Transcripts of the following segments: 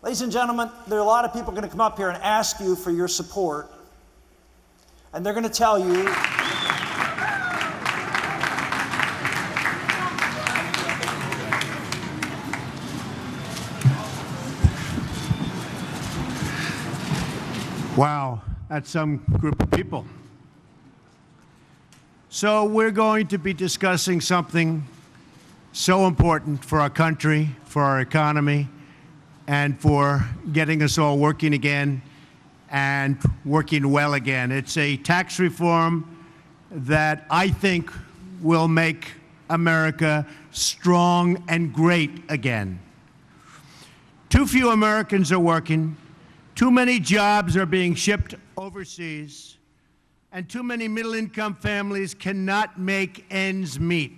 Ladies and gentlemen, there are a lot of people going to come up here and ask you for your support, and they're going to tell you wow, that's some group of people. So we're going to be discussing something so important for our country, for our economy, and for getting us all working again and working well again. It's a tax reform that I think will make America strong and great again. Too few Americans are working, too many jobs are being shipped overseas, and too many middle-income families cannot make ends meet.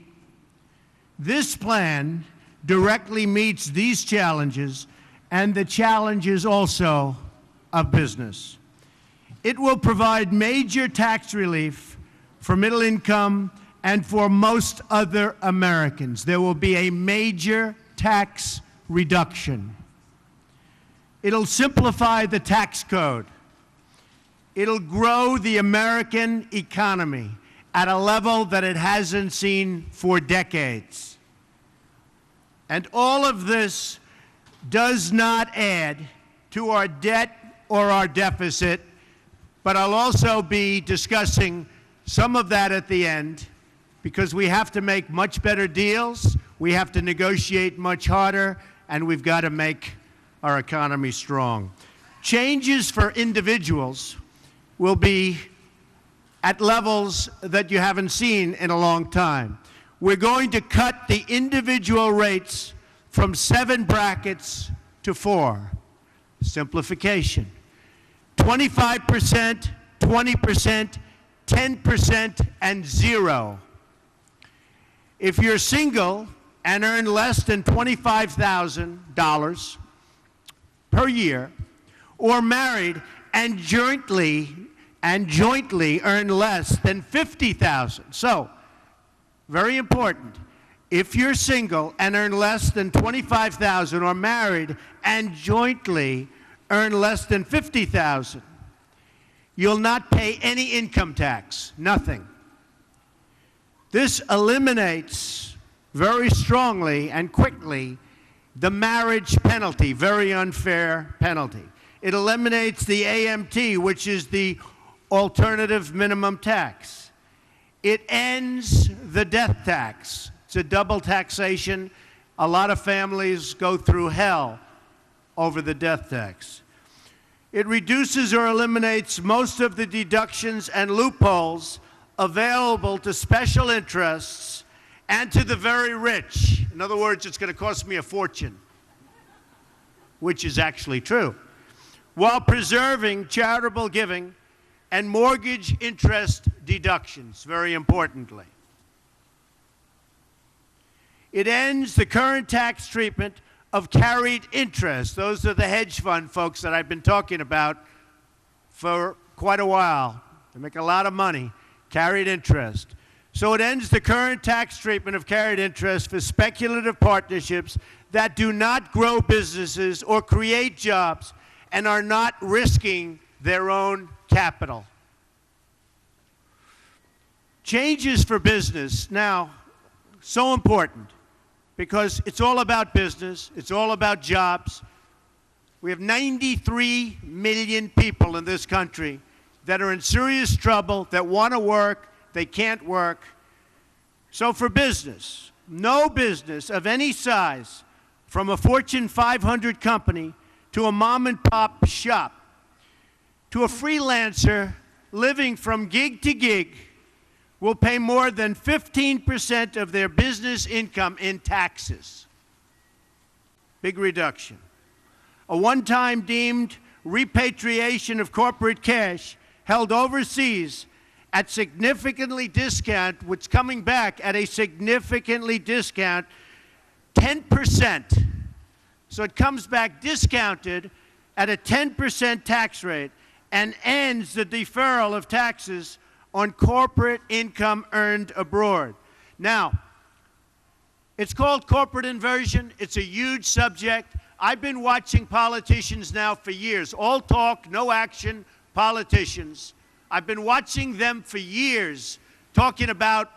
This plan directly meets these challenges and the challenges also of business. It will provide major tax relief for middle income and for most other Americans. There will be a major tax reduction. It'll simplify the tax code. It'll grow the American economy at a level that it hasn't seen for decades. And all of this does not add to our debt or our deficit, but I'll also be discussing some of that at the end, because we have to make much better deals, we have to negotiate much harder, and we've got to make our economy strong. Changes for individuals will be at levels that you haven't seen in a long time. We're going to cut the individual rates from 7 brackets to 4. Simplification. 25%, 20%, 10%, and 0. If you're single and earn less than $25,000 per year, or married and jointly earn less than $50,000. So, very important. If you're single and earn less than $25,000, or married and jointly earn less than $50,000, you'll not pay any income tax, nothing. This eliminates very strongly and quickly the marriage penalty, very unfair penalty. It eliminates the AMT, which is the alternative minimum tax. It ends the death tax. It's a double taxation. A lot of families go through hell over the death tax. It reduces or eliminates most of the deductions and loopholes available to special interests and to the very rich. In other words, it's going to cost me a fortune, which is actually true, while preserving charitable giving and mortgage interest deductions, very importantly. It ends the current tax treatment of carried interest. Those are the hedge fund folks that I've been talking about for quite a while. They make a lot of money, carried interest. So it ends the current tax treatment of carried interest for speculative partnerships that do not grow businesses or create jobs and are not risking their own capital. Changes for business. Now, so important, because it's all about business, it's all about jobs. We have 93 million people in this country that are in serious trouble, that want to work, they can't work. So for business, no business of any size, from a Fortune 500 company to a mom and pop shop, to a freelancer living from gig to gig, will pay more than 15% of their business income in taxes. Big reduction. A one-time deemed repatriation of corporate cash held overseas at significantly discount, which coming back at a significantly discount, 10%. So it comes back discounted at a 10% tax rate and ends the deferral of taxes on corporate income earned abroad. Now, it's called corporate inversion. It's a huge subject. I've been watching politicians now for years, all talk, no action politicians. I've been watching them for years talking about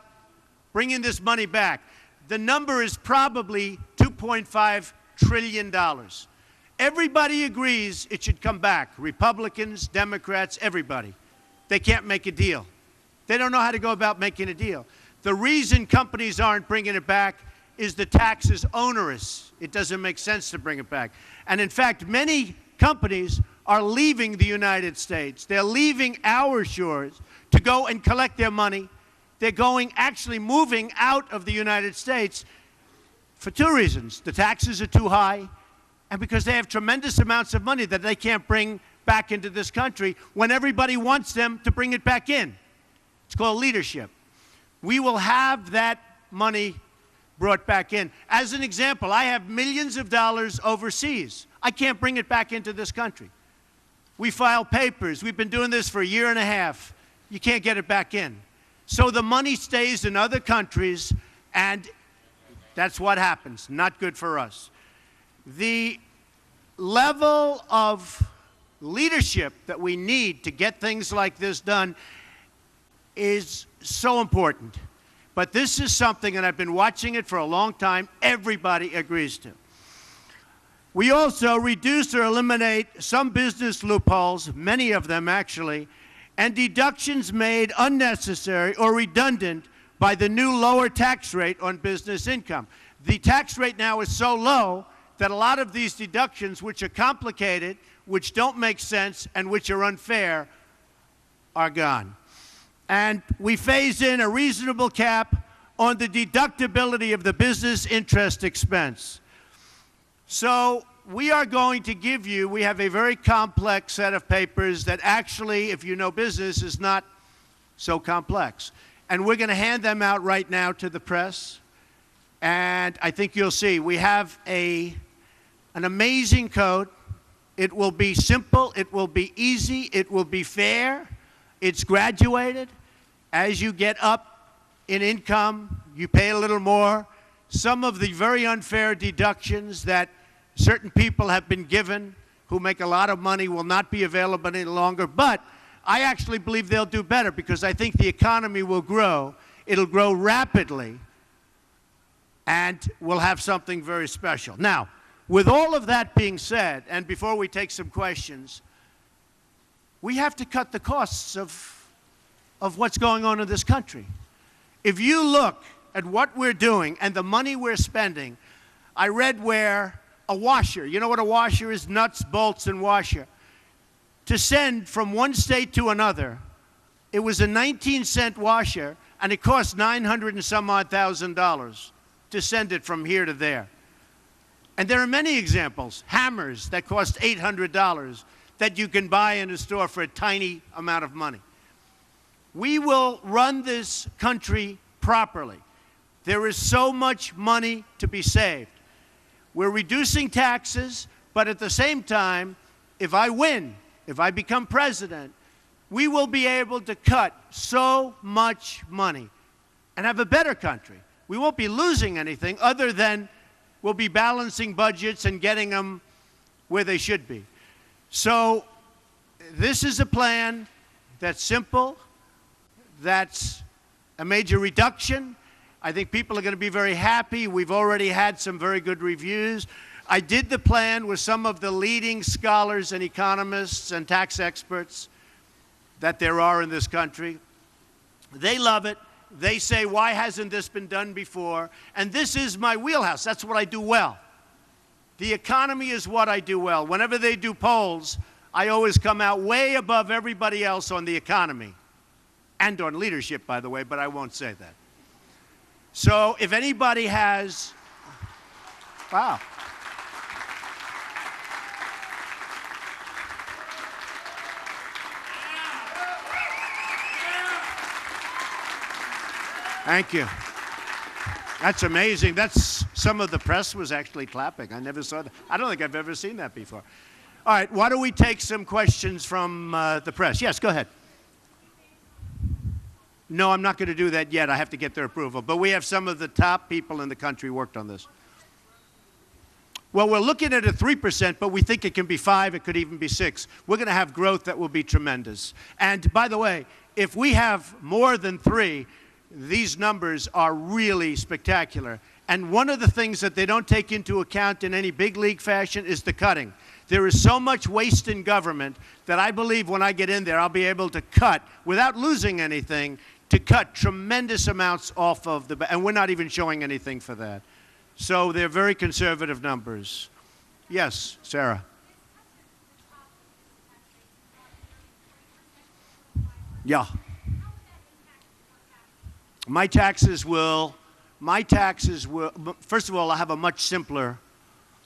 bringing this money back. The number is probably $2.5 trillion. Everybody agrees it should come back. Republicans, Democrats, everybody. They can't make a deal. They don't know how to go about making a deal. The reason companies aren't bringing it back is the tax is onerous. It doesn't make sense to bring it back. And in fact, many companies are leaving the United States. They're leaving our shores to go and collect their money. They're actually moving out of the United States for two reasons. The taxes are too high, and because they have tremendous amounts of money that they can't bring back into this country when everybody wants them to bring it back in. It's called leadership. We will have that money brought back in. As an example, I have millions of dollars overseas. I can't bring it back into this country. We file papers. We've been doing this for a year and a half. You can't get it back in. So the money stays in other countries, and that's what happens. Not good for us. The level of leadership that we need to get things like this done is so important. But this is something, and I've been watching it for a long time, everybody agrees to. We also reduce or eliminate some business loopholes, many of them actually, and deductions made unnecessary or redundant by the new lower tax rate on business income. The tax rate now is so low that a lot of these deductions, which are complicated, which don't make sense, and which are unfair, are gone. And we phase in a reasonable cap on the deductibility of the business interest expense. So we are going to give you, we have a very complex set of papers that actually, if you know business, is not so complex. And we're going to hand them out right now to the press. And I think you'll see, we have an amazing code. It will be simple, it will be easy, it will be fair, it's graduated. As you get up in income, you pay a little more. Some of the very unfair deductions that certain people have been given who make a lot of money will not be available any longer. But I actually believe they'll do better because I think the economy will grow. It'll grow rapidly, and we'll have something very special. Now, with all of that being said, and before we take some questions, we have to cut the costs of what's going on in this country. If you look at what we're doing and the money we're spending, I read where a washer, you know what a washer is? Nuts, bolts, and washer. To send from one state to another, it was a 19-cent washer, and it cost $900 and some odd thousand to send it from here to there. And there are many examples. Hammers that cost $800 that you can buy in a store for a tiny amount of money. We will run this country properly. There is so much money to be saved. We're reducing taxes, but at the same time, if I win, if I become president, we will be able to cut so much money and have a better country. We won't be losing anything other than we'll be balancing budgets and getting them where they should be. So this is a plan that's simple, that's a major reduction. I think people are going to be very happy. We've already had some very good reviews. I did the plan with some of the leading scholars and economists and tax experts that there are in this country. They love it. They say, why hasn't this been done before? And this is my wheelhouse. That's what I do well. The economy is what I do well. Whenever they do polls, I always come out way above everybody else on the economy. And on leadership, by the way, but I won't say that. So if anybody has, wow. Thank you. That's amazing. That's some of the press was actually clapping. I never saw that. I don't think I've ever seen that before. All right, why don't we take some questions from the press? Yes, go ahead. No, I'm not going to do that yet. I have to get their approval. But we have some of the top people in the country worked on this. Well, we're looking at a 3%, but we think it can be 5, it could even be 6. We're going to have growth that will be tremendous. And by the way, if we have more than 3, these numbers are really spectacular. And one of the things that they don't take into account in any big league fashion is the cutting. There is so much waste in government that I believe when I get in there, I'll be able to cut, without losing anything, to cut tremendous amounts off of the, and we're not even showing anything for that. So they're very conservative numbers. Yes, Sarah. Yeah. My taxes will, first of all, I have a much simpler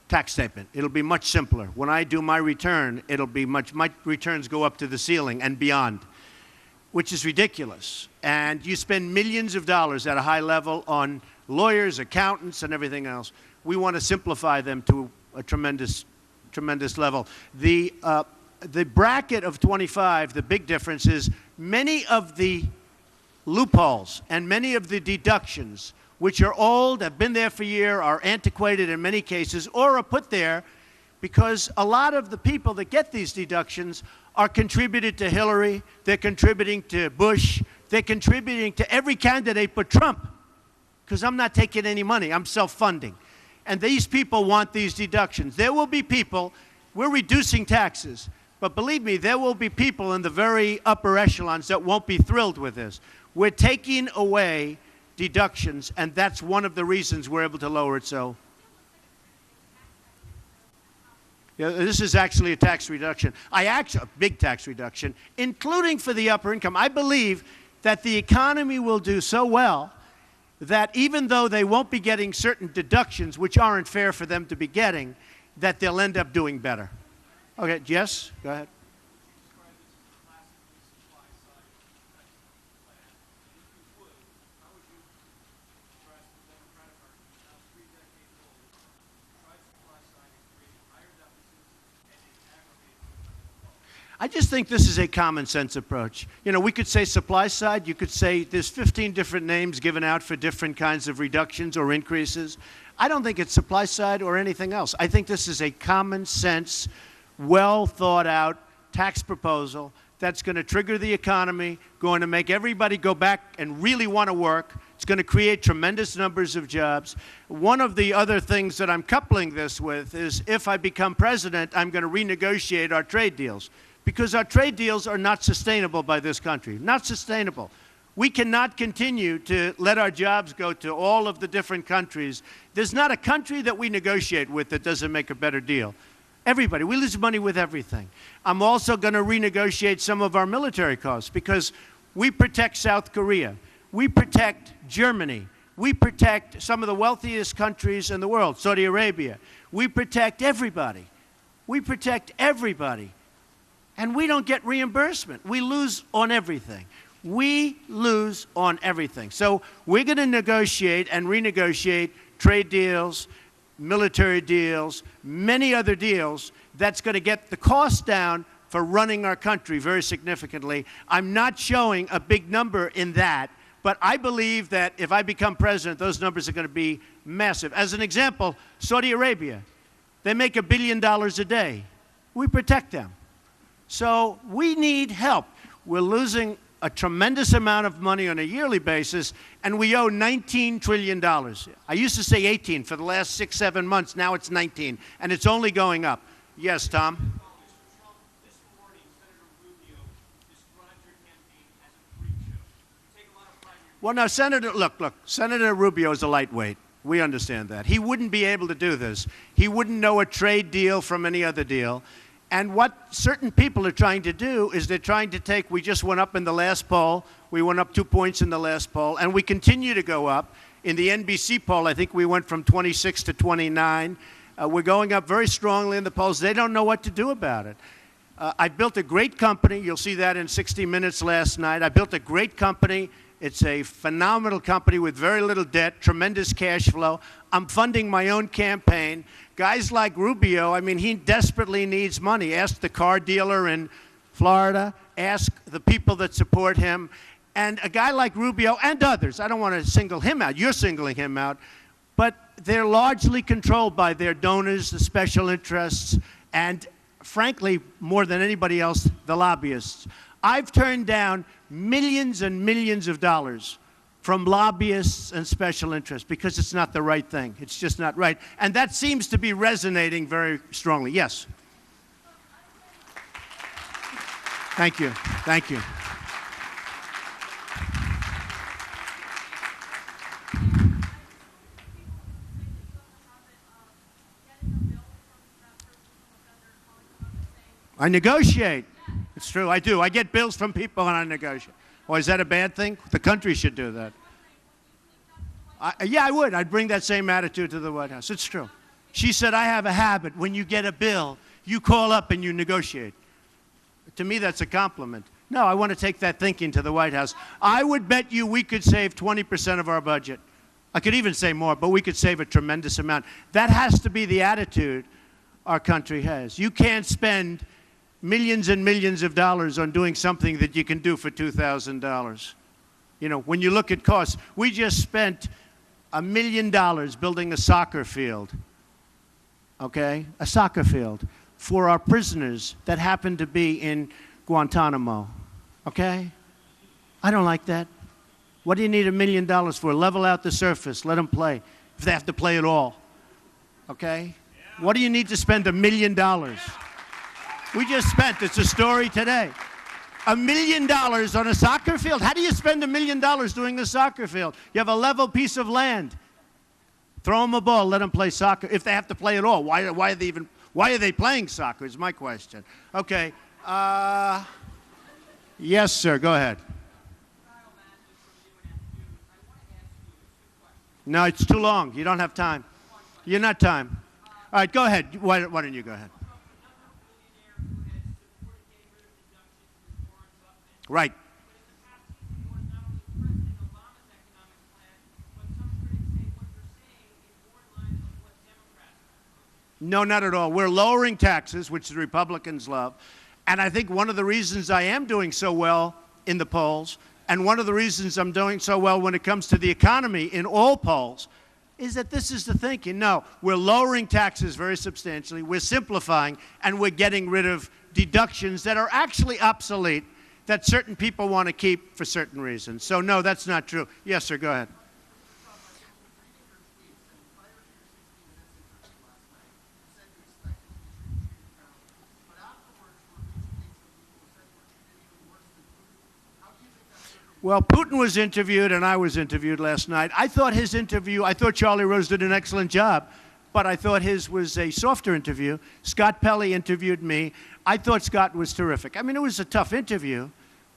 tax statement. It'll be much simpler. When I do my return, my returns go up to the ceiling and beyond, which is ridiculous. And you spend millions of dollars at a high level on lawyers, accountants, and everything else. We want to simplify them to a tremendous, tremendous level. The bracket of 25, the big difference is many of the loopholes and many of the deductions, which are old, have been there for years, are antiquated in many cases, or are put there because a lot of the people that get these deductions are contributed to Hillary, they're contributing to Bush, they're contributing to every candidate but Trump, because I'm not taking any money, I'm self-funding. And these people want these deductions. There will be people, we're reducing taxes, but believe me, there will be people in the very upper echelons that won't be thrilled with this. We're taking away deductions, and that's one of the reasons we're able to lower it so. Yeah, this is actually a tax reduction. A big tax reduction, including for the upper income. I believe that the economy will do so well that even though they won't be getting certain deductions, which aren't fair for them to be getting, that they'll end up doing better. Okay, yes, go ahead. I just think this is a common sense approach. You know, we could say supply side, you could say there's 15 different names given out for different kinds of reductions or increases. I don't think it's supply side or anything else. I think this is a common sense, well thought out tax proposal that's going to trigger the economy, going to make everybody go back and really want to work. It's going to create tremendous numbers of jobs. One of the other things that I'm coupling this with is if I become president, I'm going to renegotiate our trade deals. Because our trade deals are not sustainable by this country. Not sustainable. We cannot continue to let our jobs go to all of the different countries. There's not a country that we negotiate with that doesn't make a better deal. Everybody. We lose money with everything. I'm also going to renegotiate some of our military costs because we protect South Korea. We protect Germany. We protect some of the wealthiest countries in the world, Saudi Arabia. We protect everybody. We protect everybody. And we don't get reimbursement. We lose on everything. We lose on everything. So we're going to negotiate and renegotiate trade deals, military deals, many other deals that's going to get the cost down for running our country very significantly. I'm not showing a big number in that, but I believe that if I become president, those numbers are going to be massive. As an example, Saudi Arabia, they make $1 billion a day. We protect them. So we need help. We're losing a tremendous amount of money on a yearly basis, and we owe $19 trillion. I used to say 18 for the last 6, 7 months. Now it's 19, and it's only going up. Yes, Tom? Well, now, Senator, look, Senator Rubio is a lightweight. We understand that. He wouldn't be able to do this. He wouldn't know a trade deal from any other deal. And what certain people are trying to do is they're trying to take, we just went up in the last poll, we went up 2 points in the last poll, and we continue to go up. In the NBC poll, I think we went from 26 to 29. We're going up very strongly in the polls. They don't know what to do about it. I built a great company. You'll see that in 60 Minutes last night. I built a great company. It's a phenomenal company with very little debt, tremendous cash flow. I'm funding my own campaign. Guys like Rubio, I mean, he desperately needs money. Ask the car dealer in Florida. Ask the people that support him. And a guy like Rubio and others, I don't want to single him out. You're singling him out. but they're largely controlled by their donors, the special interests, and frankly, more than anybody else, the lobbyists. I've turned down millions and millions of dollars from lobbyists and special interests because it's not the right thing. It's just not right. And that seems to be resonating very strongly. Yes. Thank you. Thank you. I negotiate. It's true, I do. I get bills from people and I negotiate. Or is that a bad thing? The country should do that. Yeah, I would. I'd bring that same attitude to the White House. It's true. She said, I have a habit. When you get a bill, you call up and you negotiate. To me, that's a compliment. No, I want to take that thinking to the White House. I would bet you we could save 20% of our budget. I could even say more, but we could save a tremendous amount. That has to be the attitude our country has. You can't spend millions and millions of dollars on doing something that you can do for $2,000. You know, when you look at costs, we just spent $1 million building a soccer field, okay? A soccer field for our prisoners that happen to be in Guantanamo, okay? I don't like that. What do you need $1 million for? Level out the surface, let them play, if they have to play at all, okay? What do you need to spend $1 million? We just spent, it's a story today, $1 million on a soccer field. How do you spend $1 million doing a soccer field? You have a level piece of land. Throw them a ball, let them play soccer, if they have to play at all. Why are they playing soccer is my question. Okay. Yes, sir, go ahead. No, it's too long. You don't have time. You're not time. All right, go ahead. Why don't you go ahead? Right. No, not at all. We're lowering taxes, which the Republicans love. And I think one of the reasons I am doing so well in the polls, and one of the reasons I'm doing so well when it comes to the economy in all polls, is that this is the thinking. No, we're lowering taxes very substantially, we're simplifying, and we're getting rid of deductions that are actually obsolete, that certain people want to keep for certain reasons. So no, that's not true. Yes, sir, go ahead. Well, Putin was interviewed and I was interviewed last night. I thought Charlie Rose did an excellent job, but I thought his was a softer interview. Scott Pelley interviewed me. I thought Scott was terrific. I mean, it was a tough interview,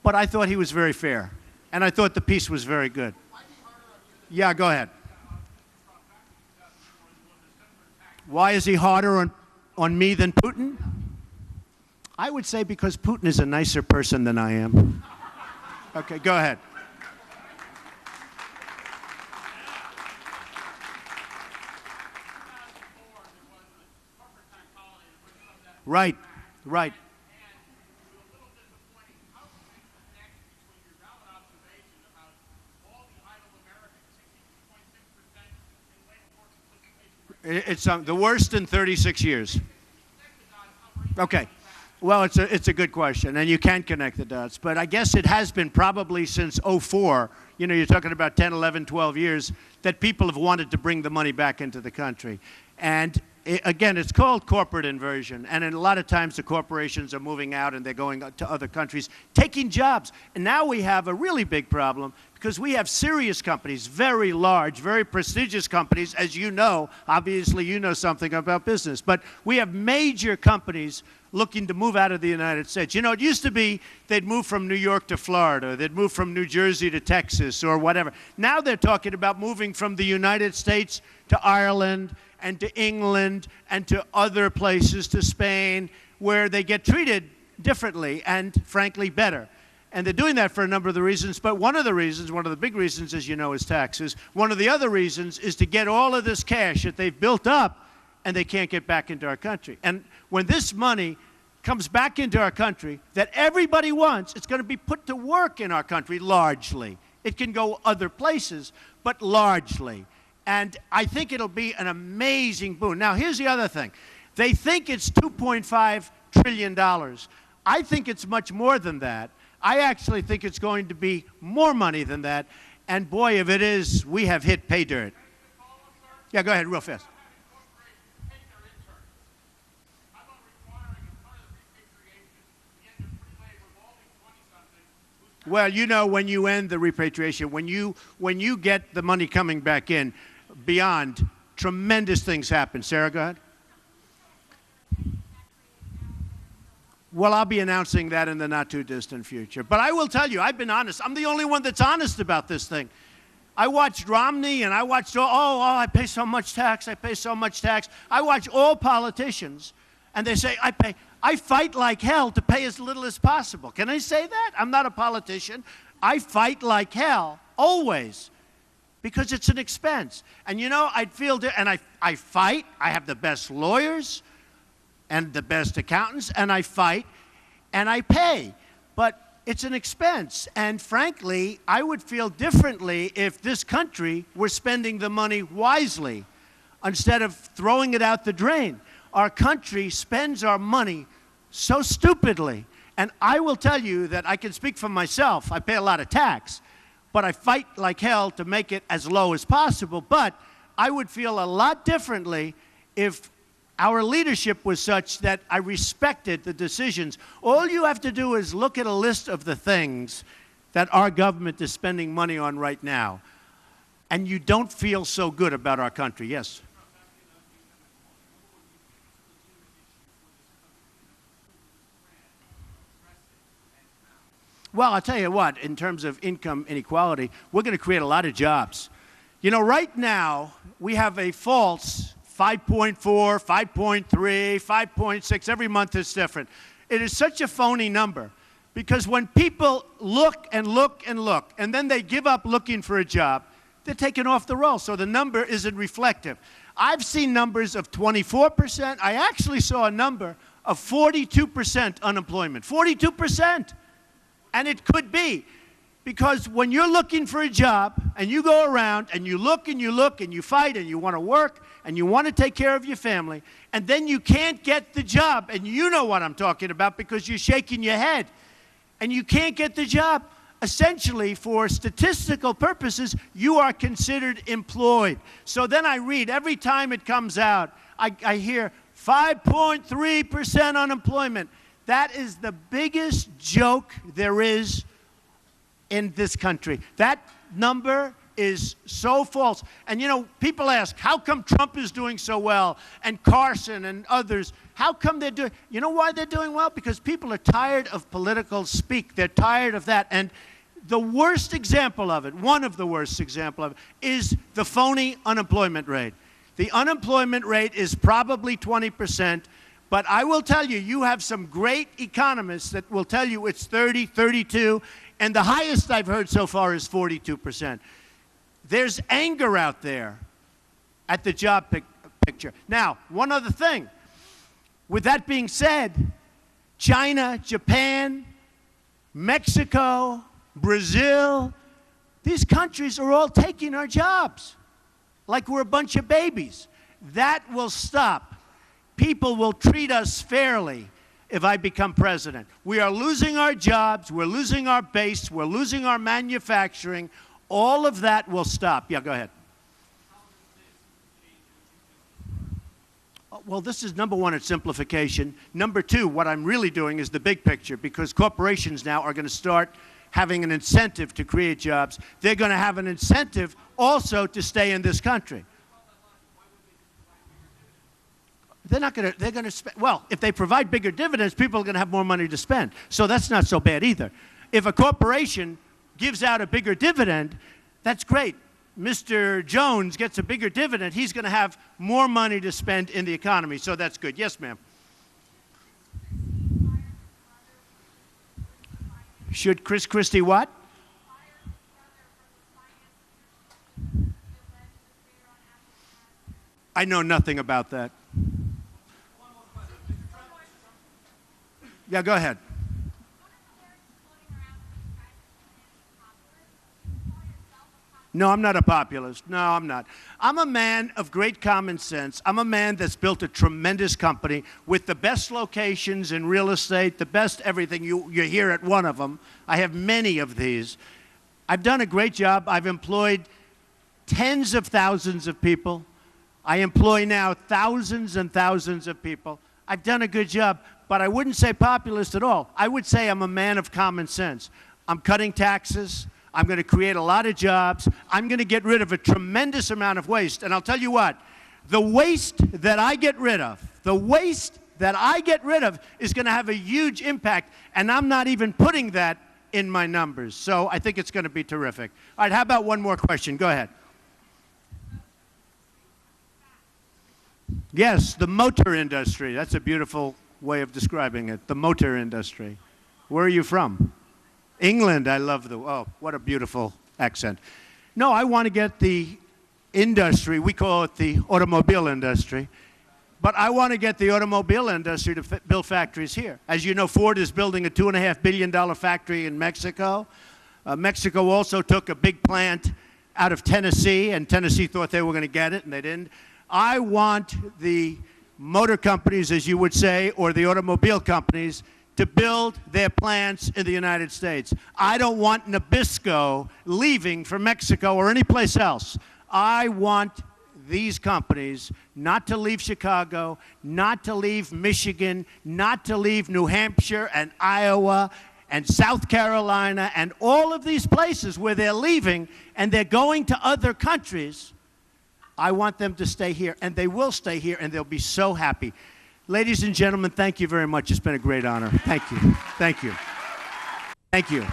but I thought he was very fair. And I thought the piece was very good. Yeah, go ahead. Why is he harder on me than Putin? I would say because Putin is a nicer person than I am. Okay, go ahead. Right, right. It's the worst in 36 years. Okay. Well, it's a good question, and you can connect the dots. But I guess it has been probably since '04, you know, you're talking about 10, 11, 12 years, that people have wanted to bring the money back into the country. And again, it's called corporate inversion. And a lot of times the corporations are moving out and they're going to other countries, taking jobs. And now we have a really big problem because we have serious companies, very large, very prestigious companies, as you know. Obviously, you know something about business. But we have major companies looking to move out of the United States. You know, it used to be they'd move from New York to Florida, they'd move from New Jersey to Texas or whatever. Now they're talking about moving from the United States to Ireland and to England and to other places, to Spain, where they get treated differently and, frankly, better. And they're doing that for a number of the reasons, but one of the big reasons, as you know, is taxes. One of the other reasons is to get all of this cash that they've built up and they can't get back into our country. And when this money comes back into our country that everybody wants, it's going to be put to work in our country largely. It can go other places, but largely. And I think it'll be an amazing boon. Now, here's the other thing. They think it's $2.5 trillion. I think it's much more than that. I actually think it's going to be more money than that. And boy, if it is, we have hit pay dirt. Yeah, go ahead, real fast. Well, you know, when you end the repatriation, when you get the money coming back in, beyond, tremendous things happen. Sarah, go ahead. Well, I'll be announcing that in the not-too-distant future. But I will tell you, I've been honest. I'm the only one that's honest about this thing. I watched Romney, and I watched, I pay so much tax, I pay so much tax. I watch all politicians, and they say, I fight like hell to pay as little as possible. Can I say that? I'm not a politician. I fight like hell, always, because it's an expense. And you know, I fight. I have the best lawyers and the best accountants, and I fight, and I pay. But it's an expense. And frankly, I would feel differently if this country were spending the money wisely instead of throwing it out the drain. Our country spends our money so stupidly. And I will tell you that I can speak for myself. I pay a lot of tax, but I fight like hell to make it as low as possible. But I would feel a lot differently if our leadership was such that I respected the decisions. All you have to do is look at a list of the things that our government is spending money on right now, and you don't feel so good about our country. Yes? Well, I'll tell you what, in terms of income inequality, we're going to create a lot of jobs. You know, right now, we have a false 5.4, 5.3, 5.6. Every month is different. It is such a phony number because when people look and look and look, and then they give up looking for a job, they're taken off the roll, so the number isn't reflective. I've seen numbers of 24%. I actually saw a number of 42% unemployment. 42%. And it could be because when you're looking for a job and you go around and you look and you look and you fight and you want to work and you want to take care of your family, and then you can't get the job, and you know what I'm talking about because you're shaking your head, and you can't get the job, essentially, for statistical purposes, you are considered employed. So then I read, every time it comes out, I hear 5.3% unemployment. That is the biggest joke there is in this country. That number is so false. And you know, people ask, how come Trump is doing so well, and Carson and others? How come they're doing? You know why they're doing well? Because people are tired of political speak. They're tired of that. And the worst example of it, one of the worst example of it, is the phony unemployment rate. The unemployment rate is probably 20%. But I will tell you, you have some great economists that will tell you it's 30, 32, and the highest I've heard so far is 42%. There's anger out there at the job picture. Now, one other thing. With that being said, China, Japan, Mexico, Brazil, these countries are all taking our jobs like we're a bunch of babies. That will stop. People will treat us fairly if I become president. We are losing our jobs, we're losing our base, we're losing our manufacturing. All of that will stop. Yeah, go ahead. Well, this is number one, it's simplification. Number two, what I'm really doing is the big picture, because corporations now are going to start having an incentive to create jobs. They're going to have an incentive also to stay in this country. They're going to spend, well, if they provide bigger dividends, people are going to have more money to spend. So that's not so bad either. If a corporation gives out a bigger dividend, that's great. Mr. Jones gets a bigger dividend, he's going to have more money to spend in the economy. So that's good. Yes, ma'am. Should Chris Christie what? I know nothing about that. Yeah, go ahead. No, I'm not a populist. No, I'm not. I'm a man of great common sense. I'm a man that's built a tremendous company with the best locations in real estate, the best everything. You're here at one of them. I have many of these. I've done a great job. I've employed tens of thousands of people. I employ now thousands and thousands of people. I've done a good job, but I wouldn't say populist at all. I would say I'm a man of common sense. I'm cutting taxes. I'm going to create a lot of jobs. I'm going to get rid of a tremendous amount of waste. And I'll tell you what, the waste that I get rid of, is going to have a huge impact. And I'm not even putting that in my numbers. So I think it's going to be terrific. All right, how about one more question? Go ahead. Yes, the motor industry. That's a beautiful way of describing it. The motor industry. Where are you from? England. I love oh, what a beautiful accent. No, I want to get the industry, we call it the automobile industry, but I want to get the automobile industry to build factories here. As you know, Ford is building a $2.5 billion factory in Mexico. Mexico also took a big plant out of Tennessee, and Tennessee thought they were going to get it, and they didn't. I want the motor companies, as you would say, or the automobile companies, to build their plants in the United States. I don't want Nabisco leaving for Mexico or any place else. I want these companies not to leave Chicago, not to leave Michigan, not to leave New Hampshire and Iowa and South Carolina and all of these places where they're leaving and they're going to other countries. I want them to stay here, and they will stay here, and they'll be so happy. Ladies and gentlemen, thank you very much. It's been a great honor. Thank you. Thank you. Thank you.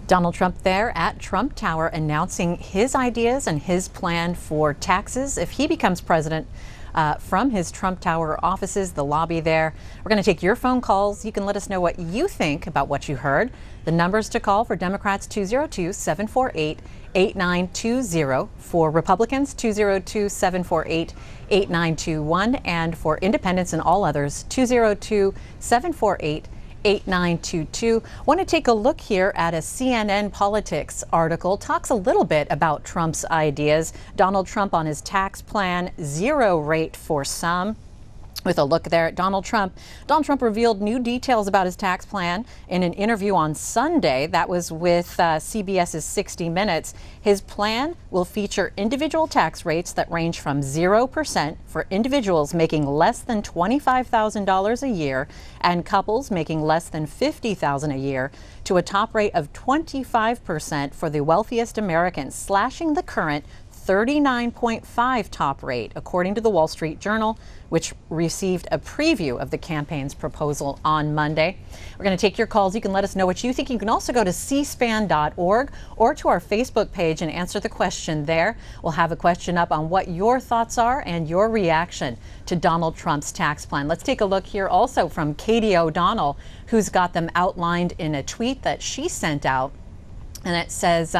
Donald Trump there at Trump Tower announcing his ideas and his plan for taxes if he becomes president from his Trump Tower offices, the lobby there. We're going to take your phone calls. You can let us know what you think about what you heard. The numbers to call for Democrats 202-748-8920, for Republicans 202-748-8921, and for independents and all others 202-748-8922. 8922. Want to take a look here at a CNN Politics article. Talks a little bit about Trump's ideas. Donald Trump on his tax plan, zero rate for some. With a look there at Donald Trump. Donald Trump revealed new details about his tax plan in an interview on Sunday. That was with CBS's 60 Minutes. His plan will feature individual tax rates that range from 0% for individuals making less than $25,000 a year and couples making less than $50,000 a year, to a top rate of 25% for the wealthiest Americans, slashing the current 39.5 top rate, according to the Wall Street Journal, which received a preview of the campaign's proposal on Monday. We're going to take your calls. You can let us know what you think. You can also go to cspan.org or to our Facebook page and answer the question there. We'll have a question up on what your thoughts are and your reaction to Donald Trump's tax plan. Let's take a look here also from Katie O'Donnell, who's got them outlined in a tweet that she sent out. And it says,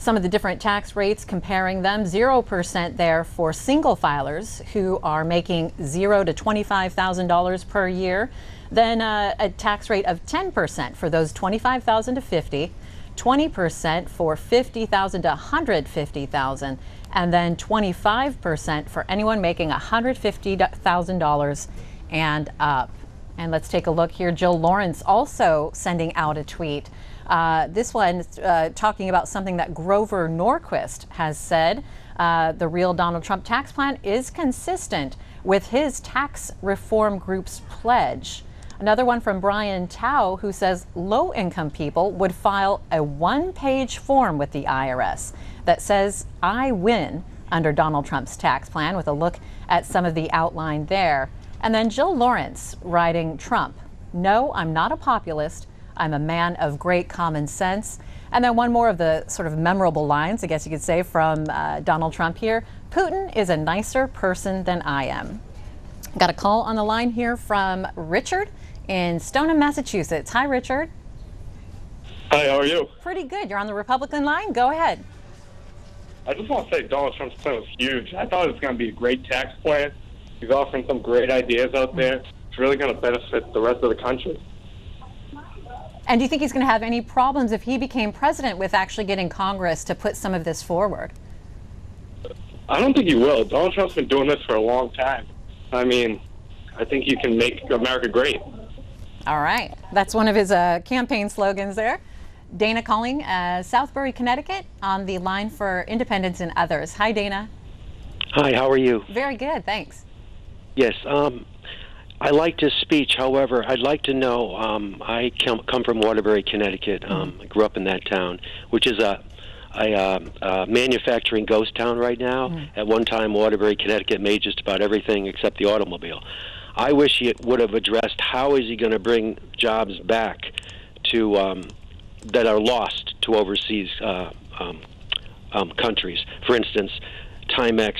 some of the different tax rates, comparing them. 0% there for single filers who are making $0 to $25,000 per year. Then a tax rate of 10% for those $25,000 to $50,000, 20% for $50,000 to $150,000, and then 25% for anyone making $150,000 and up. And let's take a look here. Jill Lawrence also sending out a tweet. This one talking about something that Grover Norquist has said. The real Donald Trump tax plan is consistent with his tax reform group's pledge. Another one from Brian Tao, who says low-income people would file a one-page form with the IRS that says, I win under Donald Trump's tax plan, with a look at some of the outline there. And then Jill Lawrence writing Trump, no, I'm not a populist. I'm a man of great common sense. And then one more of the sort of memorable lines, I guess you could say, from Donald Trump here. Putin is a nicer person than I am. Got a call on the line here from Richard in Stoneham, Massachusetts. Hi, Richard. Hi, how are you? Pretty good. You're on the Republican line. Go ahead. I just want to say Donald Trump's plan was huge. I thought it was going to be a great tax plan. He's offering some great ideas out there. It's really going to benefit the rest of the country. And do you think he's going to have any problems if he became president with actually getting Congress to put some of this forward? I don't think he will. Donald Trump's been doing this for a long time. I mean, I think you can make America great. All right. That's one of his campaign slogans there. Dana calling Southbury, Connecticut, on the line for Independents and Others. Hi, Dana. Hi, how are you? Very good, thanks. Yes, I liked his speech. However, I'd like to know, I come from Waterbury, Connecticut. I grew up in that town, which is a manufacturing ghost town right now. At one time, Waterbury, Connecticut made just about everything except the automobile. I wish he would have addressed how is he going to bring jobs back to that are lost to overseas countries. For instance, Timex,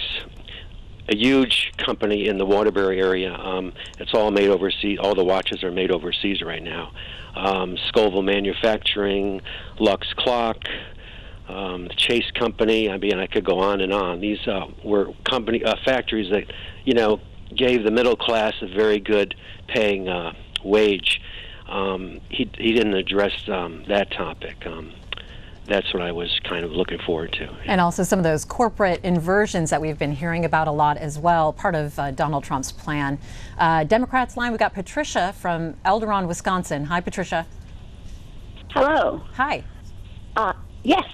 a huge company in the Waterbury area. It's all made overseas. All the watches are made overseas right now. Scoville Manufacturing, Lux Clock, the Chase Company. I mean, I could go on and on. These were factories that, gave the middle class a very good paying wage. He didn't address that topic. That's what I was kind of looking forward to. And also some of those corporate inversions that we've been hearing about a lot as well, part of Donald Trump's plan. Democrats line, we got Patricia from Elderon, Wisconsin. Hi, Patricia. Hello. Hi. Yes.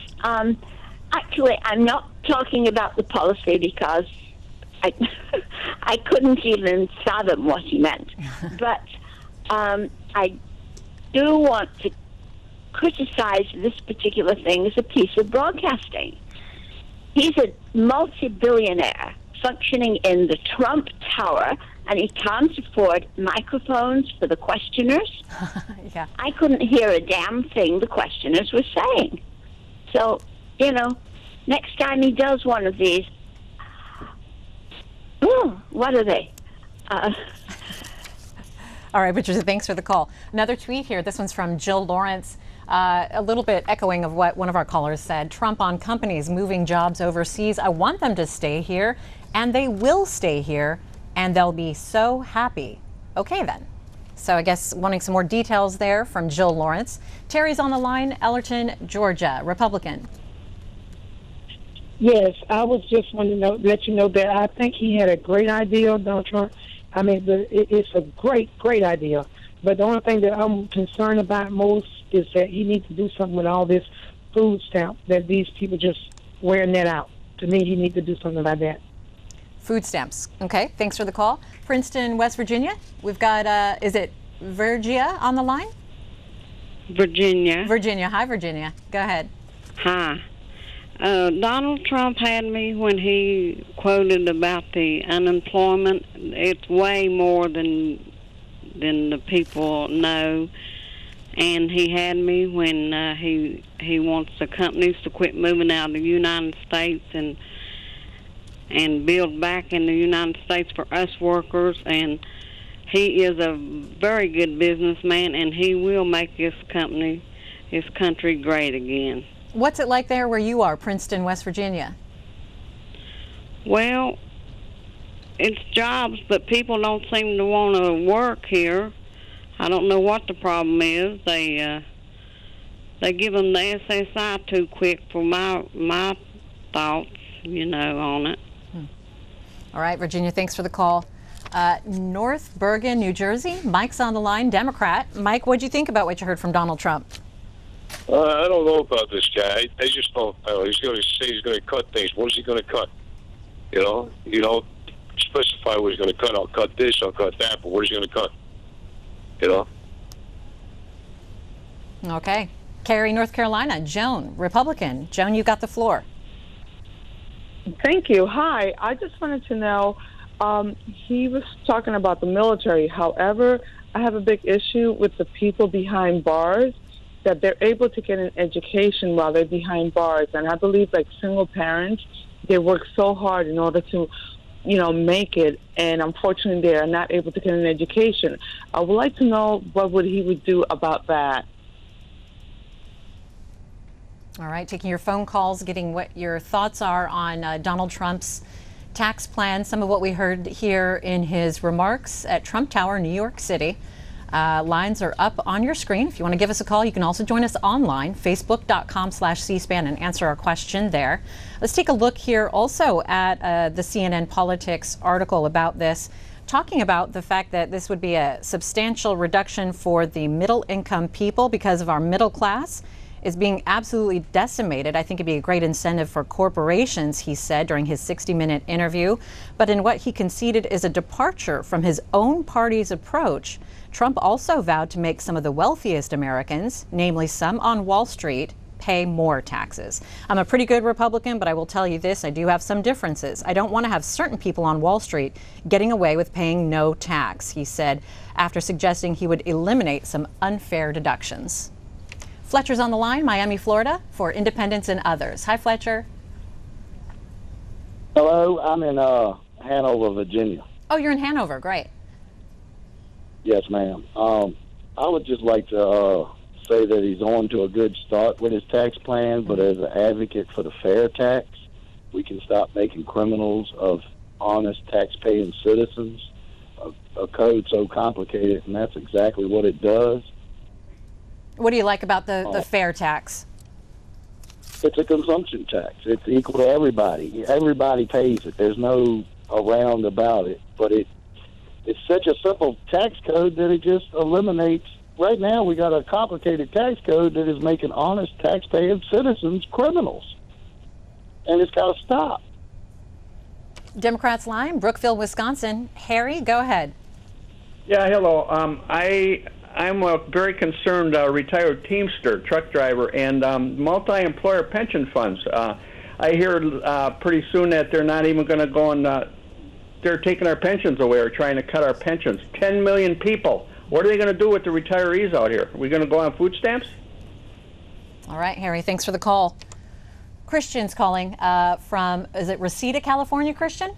Actually, I'm not talking about the policy because I couldn't even fathom what he meant. But I do want to criticize this particular thing as a piece of broadcasting. He's a multi-billionaire functioning in the Trump Tower, and he can't afford microphones for the questioners. Yeah. I couldn't hear a damn thing the questioners were saying. So, next time he does one of these, what are they? All right, Patricia, thanks for the call. Another tweet here. This one's from Jill Lawrence. A little bit echoing of what one of our callers said. Trump on companies moving jobs overseas. I want them to stay here, and they will stay here, and they'll be so happy. Okay, then. So I guess wanting some more details there from Jill Lawrence. Terry's on the line, Ellerton, Georgia, Republican. Yes, I was just wanting to let you know that I think he had a great idea, Donald Trump. I mean, it's a great idea. But the only thing that I'm concerned about most is that he needs to do something with all this food stamp that these people just wearing that out. To me, he needs to do something about that. Food stamps. Okay, thanks for the call. Princeton, West Virginia. We've got, is it Virgia on the line? Virginia. Virginia. Hi, Virginia. Go ahead. Hi. Donald Trump had me when he quoted about the unemployment. It's way more than the people know. And he had me when he wants the companies to quit moving out of the United States and build back in the United States for us workers. And he is a very good businessman, and he will make this country great again. What's it like there where you are, Princeton, West Virginia? Well, it's jobs, but people don't seem to want to work here. I don't know what the problem is. They give them the SSI too quick for my thoughts, on it. All right, Virginia, thanks for the call. North Bergen, New Jersey. Mike's on the line, Democrat. Mike, what'd you think about what you heard from Donald Trump? I don't know about this guy. I just don't know. He's going to say he's going to cut things. What is he going to cut? You don't specify what he's going to cut. I'll cut this, I'll cut that, but what is he going to cut? Okay. Cary, North Carolina. Joan, Republican. Joan, you got the floor. Thank you. Hi. I just wanted to know, he was talking about the military. However, I have a big issue with the people behind bars, that they're able to get an education while they're behind bars. And I believe, like single parents, they work so hard in order to, make it. And unfortunately, they are not able to get an education. I would like to know what he would do about that. All right, taking your phone calls, getting what your thoughts are on Donald Trump's tax plan. Some of what we heard here in his remarks at Trump Tower, New York City. Lines are up on your screen. If you want to give us a call, you can also join us online, facebook.com/cspan, and answer our question there. Let's take a look here also at the CNN Politics article about this, talking about the fact that this would be a substantial reduction for the middle income people because of our middle class is being absolutely decimated. I think it'd be a great incentive for corporations, he said during his 60-minute interview. But in what he conceded is a departure from his own party's approach, Trump also vowed to make some of the wealthiest Americans, namely some on Wall Street, pay more taxes. I'm a pretty good Republican, but I will tell you this, I do have some differences. I don't want to have certain people on Wall Street getting away with paying no tax, he said, after suggesting he would eliminate some unfair deductions. Fletcher's on the line, Miami, Florida, for Independence and Others. Hi, Fletcher. Hello, I'm in Hanover, Virginia. Oh, you're in Hanover. Great. Yes, ma'am. I would just like to say that he's on to a good start with his tax plan, but as an advocate for the fair tax, we can stop making criminals of honest tax-paying citizens. A code so complicated, and that's exactly what it does. What do you like about the fair tax? It's a consumption tax. It's equal to everybody. Everybody pays it. There's no around about it. But it's such a simple tax code that it just eliminates. Right now, we got a complicated tax code that is making honest tax-paying citizens criminals. And it's got to stop. Democrats line, Brookville, Wisconsin. Harry, go ahead. Yeah, hello. I'm a very concerned retired Teamster, truck driver, and multi-employer pension funds. I hear pretty soon that they're not even going to go and they're taking our pensions away or trying to cut our pensions. 10 million people. What are they going to do with the retirees out here? Are we going to go on food stamps? All right, Harry, thanks for the call. Christian's calling from, is it Reseda, California, Christian?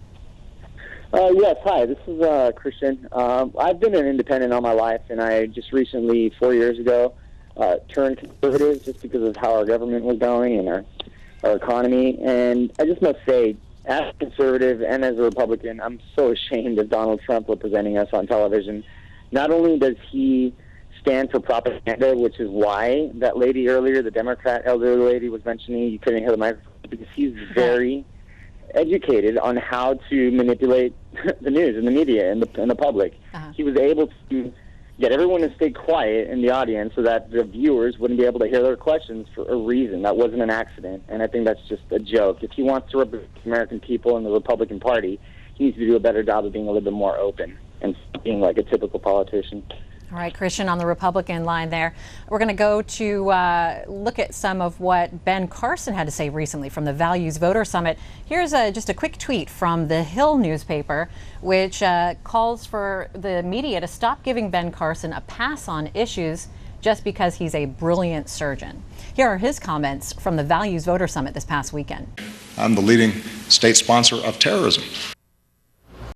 Yes, hi, this is Christian. I've been an independent all my life, and I just recently, 4 years ago, turned conservative just because of how our government was going and our economy. And I just must say, as a conservative and as a Republican, I'm so ashamed of Donald Trump representing us on television. Not only does he stand for propaganda, which is why that lady earlier, the Democrat elderly lady, was mentioning you couldn't hear the microphone, because he's very educated on how to manipulate the news and the media and the public. He was able to get everyone to stay quiet in the audience so that the viewers wouldn't be able to hear their questions for a reason. That wasn't an accident, and I think that's just a joke. If he wants to represent the American people and the Republican Party, he needs to do a better job of being a little bit more open and being like a typical politician. All right, Christian, on the Republican line there. We're going to go to look at some of what Ben Carson had to say recently from the Values Voter Summit. Here's just a quick tweet from the Hill newspaper, which calls for the media to stop giving Ben Carson a pass on issues just because he's a brilliant surgeon. Here are his comments from the Values Voter Summit this past weekend. I'm the leading state sponsor of terrorism.